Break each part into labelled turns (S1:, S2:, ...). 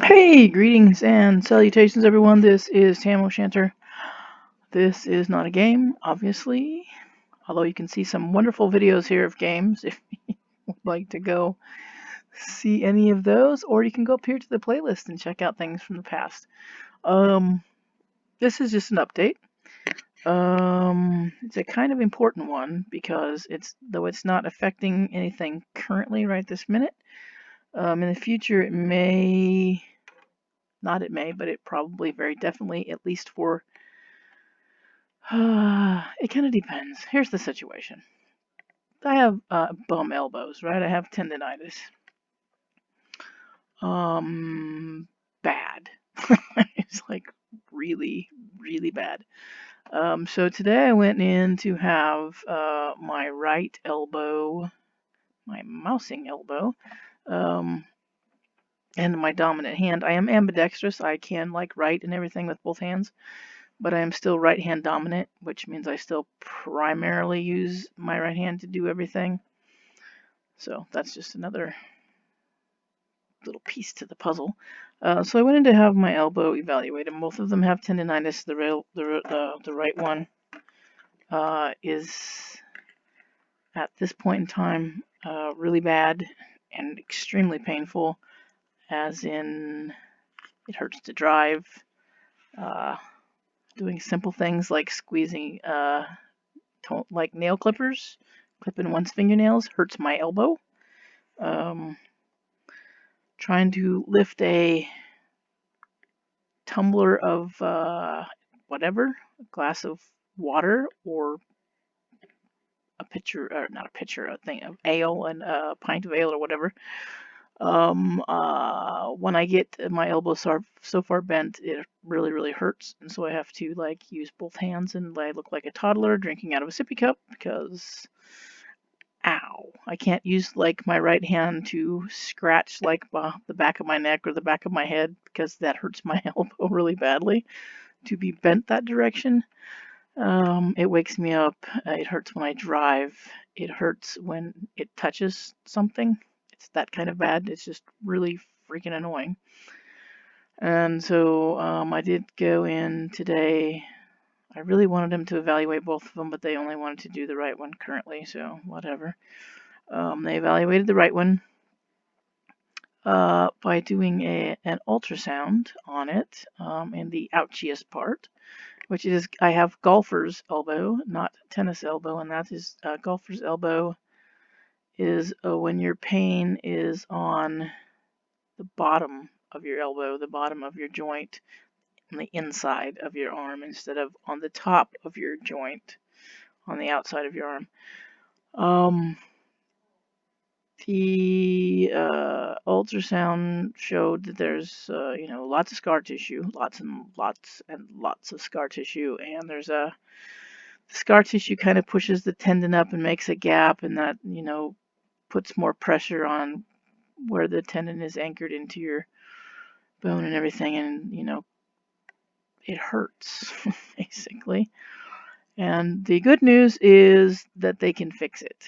S1: Hey, greetings and salutations, everyone. This is Tam O'Shanter. This is not a game, obviously, although you can see some wonderful videos here of games if you would like to go see any of those, or you can go up here to the playlist and check out things from the past. Um, this is just an update. It's a kind of important one because though it's not affecting anything currently right this minute. In the future, but it probably very definitely, at least for, it kind of depends. Here's the situation. I have bum elbows, right? I have tendonitis. Bad. It's like really, really bad. So today I went in to have my right elbow, my mousing elbow, um, and my dominant hand. I am ambidextrous. I can like write and everything with both hands. But I am still right hand dominant, which means I still primarily use my right hand to do everything. So that's just another little piece to the puzzle. So I went in to have my elbow evaluated. Both of them have tendonitis. The right one is at this point in time really bad and extremely painful, as in it hurts to drive. Uh, Doing simple things like squeezing like nail clippers, clipping one's fingernails hurts my elbow. Um, Trying to lift a tumbler of whatever, a glass of water, or a pitcher, or not a pitcher, a thing of ale, and a pint of ale or whatever. When I get my elbow so far bent, it really, really hurts, and so I have to like use both hands, and I look like a toddler drinking out of a sippy cup because ow. I can't use like my right hand to scratch like the back of my neck or the back of my head because that hurts my elbow really badly to be bent that direction. It wakes me up. It hurts when I drive. It hurts when it touches something. It's that kind of bad. It's just really freaking annoying. And so I did go in today. I really wanted them to evaluate both of them, but they only wanted to do the right one currently, so whatever. They evaluated the right one by doing an ultrasound on it in the ouchiest part, which is I have golfer's elbow, not tennis elbow, and that is golfer's elbow is when your pain is on the bottom of your elbow, the bottom of your joint, on the inside of your arm instead of on the top of your joint on the outside of your arm. The ultrasound showed that there's, lots of scar tissue, lots and lots and lots of scar tissue, and there's a scar tissue kind of pushes the tendon up and makes a gap, and that, puts more pressure on where the tendon is anchored into your bone and everything, and, it hurts, basically. And the good news is that they can fix it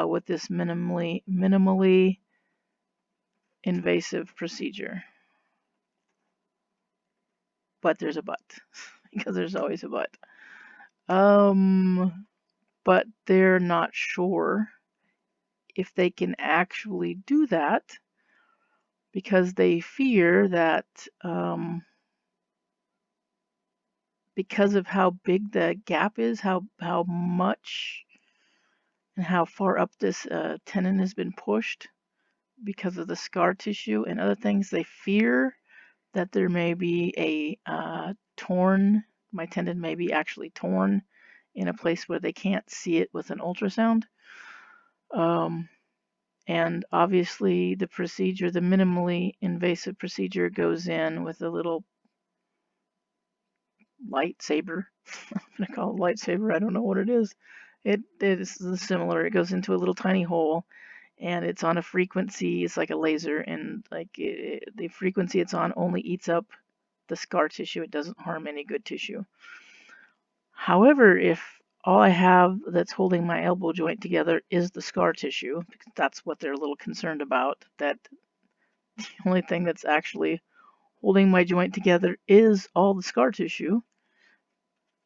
S1: with this minimally invasive procedure. But there's a but, because there's always a but. But they're not sure if they can actually do that because they fear that because of how big the gap is, how much and how far up this tendon has been pushed because of the scar tissue and other things, they fear that there may be a my tendon may be actually torn in a place where they can't see it with an ultrasound. And obviously the procedure, the minimally invasive procedure, goes in with a little lightsaber. I'm going to call it lightsaber. I don't know what it is. It is similar. It goes into a little tiny hole, and it's on a frequency. It's like a laser, and like the frequency it's on only eats up the scar tissue. It doesn't harm any good tissue. However, if all I have that's holding my elbow joint together is the scar tissue, because that's what they're a little concerned about, that the only thing that's actually holding my joint together is all the scar tissue,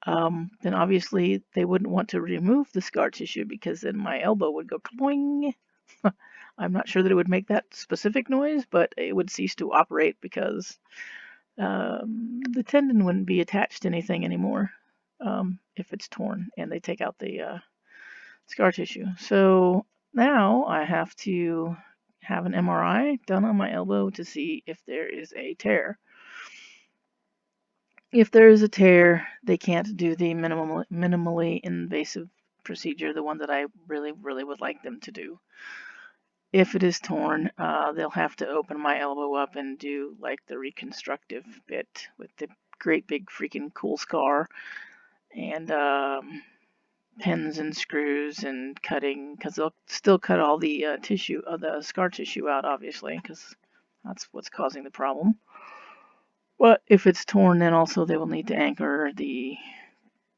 S1: then obviously they wouldn't want to remove the scar tissue because then my elbow would go cloing. I'm not sure that it would make that specific noise, but it would cease to operate because the tendon wouldn't be attached to anything anymore if it's torn and they take out the scar tissue. So now I have to have an MRI done on my elbow to see if there is a tear. If there is a tear, they can't do the minimally invasive procedure, the one that I really, really would like them to do. If it is torn, they'll have to open my elbow up and do like the reconstructive bit with the great big freaking cool scar and pins and screws and cutting, because they'll still cut all the tissue, the scar tissue out, obviously, because that's what's causing the problem. But if it's torn, then also they will need to anchor the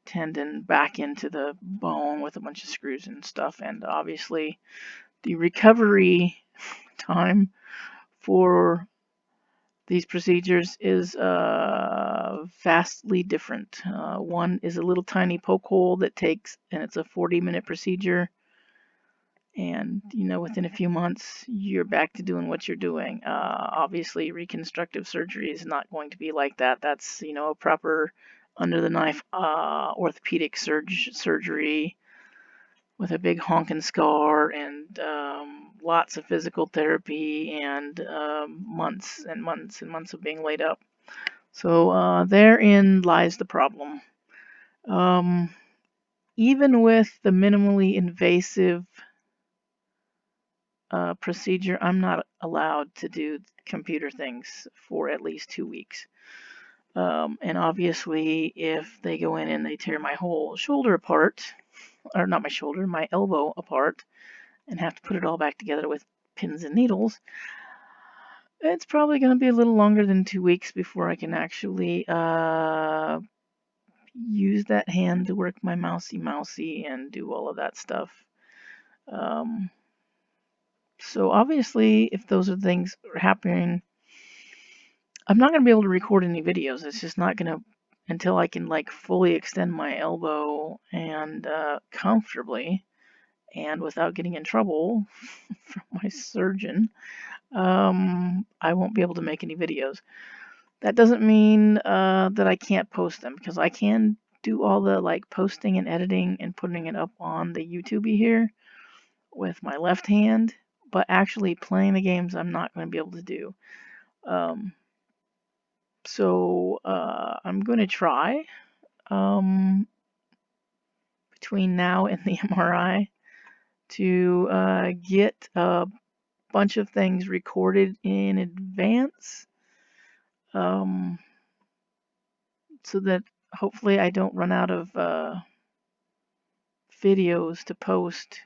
S1: tendon back into the bone with a bunch of screws and stuff. And obviously, the recovery time for these procedures is vastly different. One is a little tiny poke hole that takes, and it's a 40-minute procedure. And, within a few months, you're back to doing what you're doing. Obviously, reconstructive surgery is not going to be like that. That's, a proper under-the-knife orthopedic surgery with a big honking scar and lots of physical therapy and months and months and months of being laid up. So therein lies the problem. Even with the minimally invasive procedure, I'm not allowed to do computer things for at least 2 weeks. And obviously, if they go in and they tear my whole shoulder apart, or not my shoulder, my elbow apart, and have to put it all back together with pins and needles, it's probably going to be a little longer than 2 weeks before I can actually use that hand to work my mousy and do all of that stuff. So obviously, if those are things are happening, I'm not going to be able to record any videos. It's just not going to, until I can like fully extend my elbow and comfortably and without getting in trouble from my surgeon, I won't be able to make any videos. That doesn't mean that I can't post them, because I can do all the like posting and editing and putting it up on the YouTube here with my left hand, but actually playing the games I'm not going to be able to do. So I'm going to try between now and the MRI to get a bunch of things recorded in advance, so that hopefully I don't run out of videos to post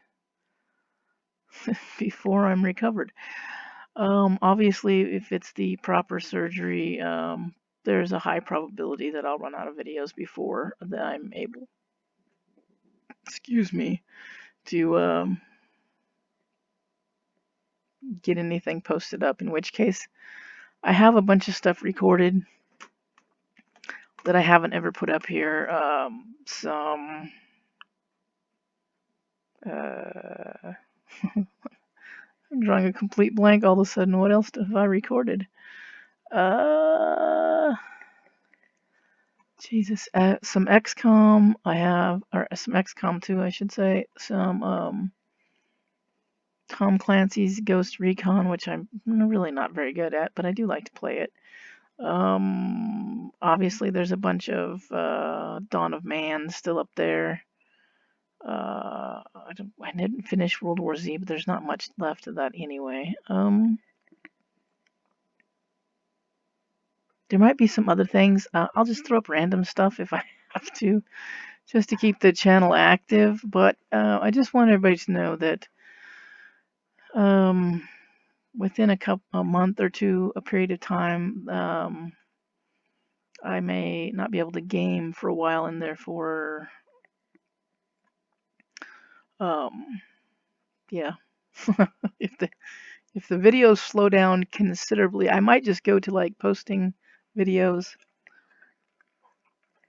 S1: before I'm recovered. Obviously, if it's the proper surgery, there's a high probability that I'll run out of videos before that I'm able, to get anything posted up, in which case I have a bunch of stuff recorded that I haven't ever put up here. I'm drawing a complete blank all of a sudden. What else have I recorded? Jesus, some XCOM I have, or some XCOM 2, I should say. Some Tom Clancy's Ghost Recon, which I'm really not very good at, but I do like to play it. Obviously, there's a bunch of Dawn of Man still up there. I didn't finish World War Z, but there's not much left of that anyway. There might be some other things. I'll just throw up random stuff if I have to, just to keep the channel active. But I just want everybody to know that within a month or two, a period of time, I may not be able to game for a while, and therefore, yeah, if the videos slow down considerably, I might just go to like posting videos.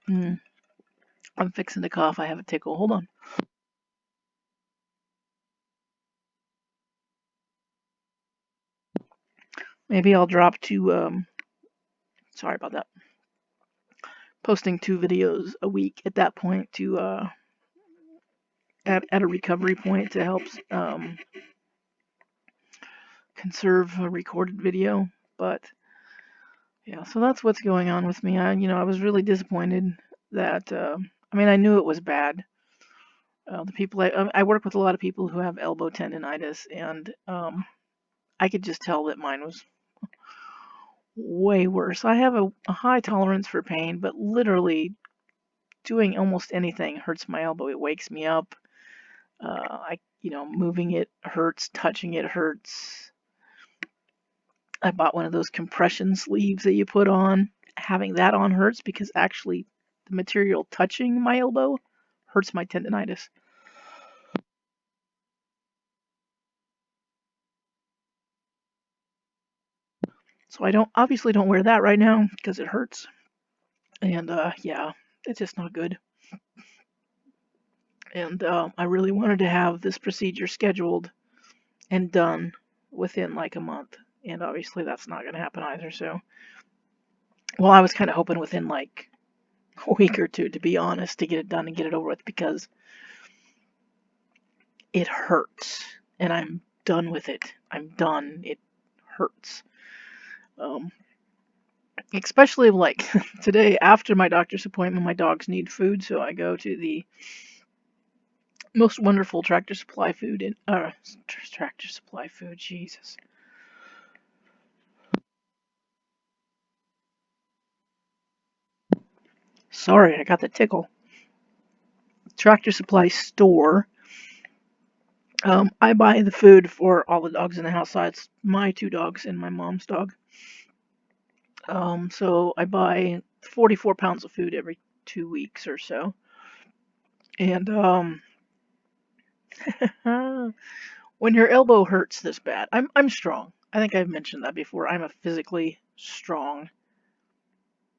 S1: I'm fixing to cough. I have a tickle. Hold on. Maybe I'll drop to, sorry about that, posting 2 videos a week at that point to, at a recovery point to help conserve a recorded video. But yeah, so that's what's going on with me. I was really disappointed that, I knew it was bad. The people I work with a lot of people who have elbow tendonitis, and I could just tell that mine was way worse. I have a high tolerance for pain, but literally doing almost anything hurts my elbow. It wakes me up. Moving it hurts, touching it hurts. I bought one of those compression sleeves that you put on. Having that on hurts because actually the material touching my elbow hurts my tendonitis. So I obviously don't wear that right now because it hurts. And yeah, it's just not good. And I really wanted to have this procedure scheduled and done within like a month. And obviously that's not going to happen either. So, well, I was kind of hoping within like a week or two, to be honest, to get it done and get it over with because it hurts. And I'm done with it. I'm done. It hurts. Especially like today after my doctor's appointment, my dogs need food. So I go to the most wonderful Tractor Supply food Tractor Supply food, Jesus. Sorry, I got the tickle. Tractor Supply store. I buy the food for all the dogs in the house. So it's my 2 dogs and my mom's dog. So I buy 44 pounds of food every 2 weeks or so. And when your elbow hurts this bad, I'm strong. I think I've mentioned that before. I'm a physically strong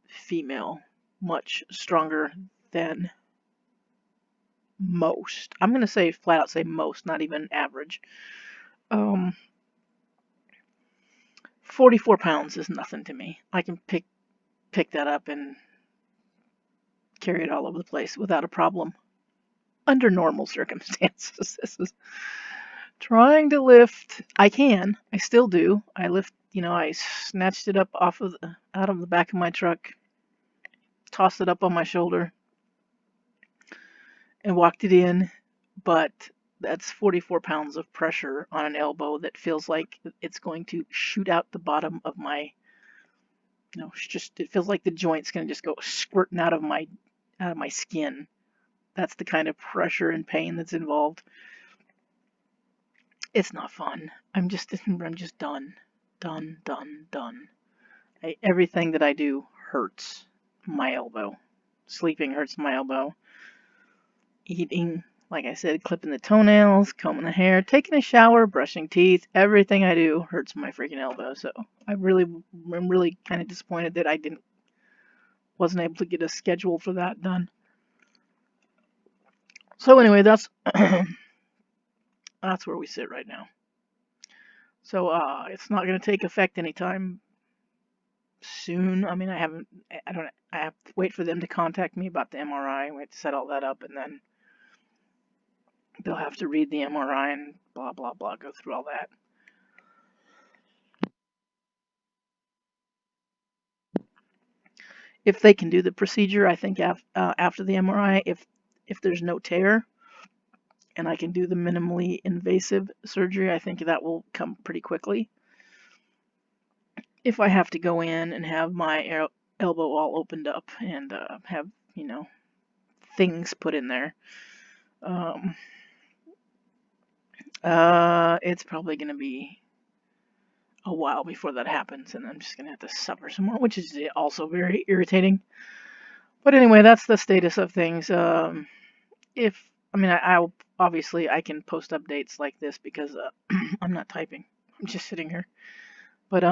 S1: female, much stronger than most. I'm gonna say flat out say most, not even average. 44 pounds is nothing to me. I can pick that up and carry it all over the place without a problem under normal circumstances. This is trying to lift. I can. I still do. I lift. I snatched it up out of the back of my truck, tossed it up on my shoulder, and walked it in. But that's 44 pounds of pressure on an elbow that feels like it's going to shoot out the bottom of my. It feels like the joint's going to just go squirting out of my skin. That's the kind of pressure and pain that's involved. It's not fun. I'm just done. Done. Everything that I do hurts my elbow. Sleeping hurts my elbow. Eating, like I said, clipping the toenails, combing the hair, taking a shower, brushing teeth, everything I do hurts my freaking elbow. So I'm really kind of disappointed that I wasn't able to get a schedule for that done. So anyway, that's that's where we sit right now. So it's not going to take effect anytime soon. I have to wait for them to contact me about the MRI. We have to set all that up, and then they'll have to read the MRI and blah blah blah, go through all that. If they can do the procedure, I think after the MRI, if there's no tear and I can do the minimally invasive surgery, I think that will come pretty quickly. If I have to go in and have my elbow all opened up and have things put in there, it's probably going to be a while before that happens, and I'm just going to have to suffer some more, which is also very irritating. But anyway, that's the status of things. I obviously I can post updates like this because I'm not typing. I'm just sitting here. But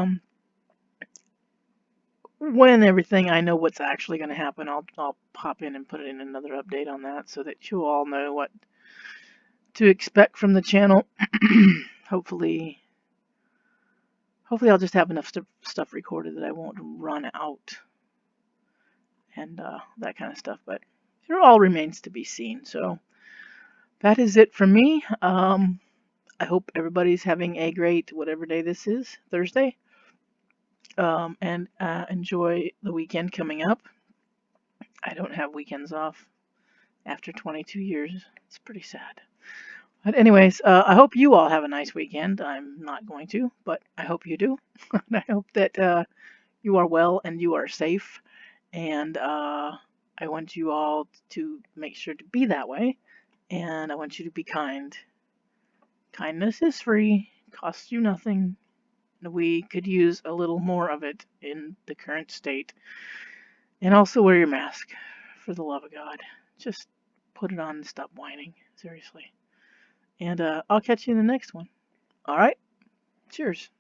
S1: when everything I know what's actually going to happen, I'll pop in and put it in another update on that so that you all know what to expect from the channel. hopefully I'll just have enough stuff recorded that I won't run out and that kind of stuff, but it all remains to be seen. So that is it from me. I hope everybody's having a great whatever day this is, Thursday, and enjoy the weekend coming up. I don't have weekends off after 22 years. It's pretty sad. But anyways, I hope you all have a nice weekend. I'm not going to, but I hope you do. And I hope that you are well and you are safe. And I want you all to make sure to be that way. And I want you to be kind. Kindness is free, costs you nothing. We could use a little more of it in the current state. And also wear your mask, for the love of God. Just put it on and stop whining. Seriously. And I'll catch you in the next one. All right? Cheers.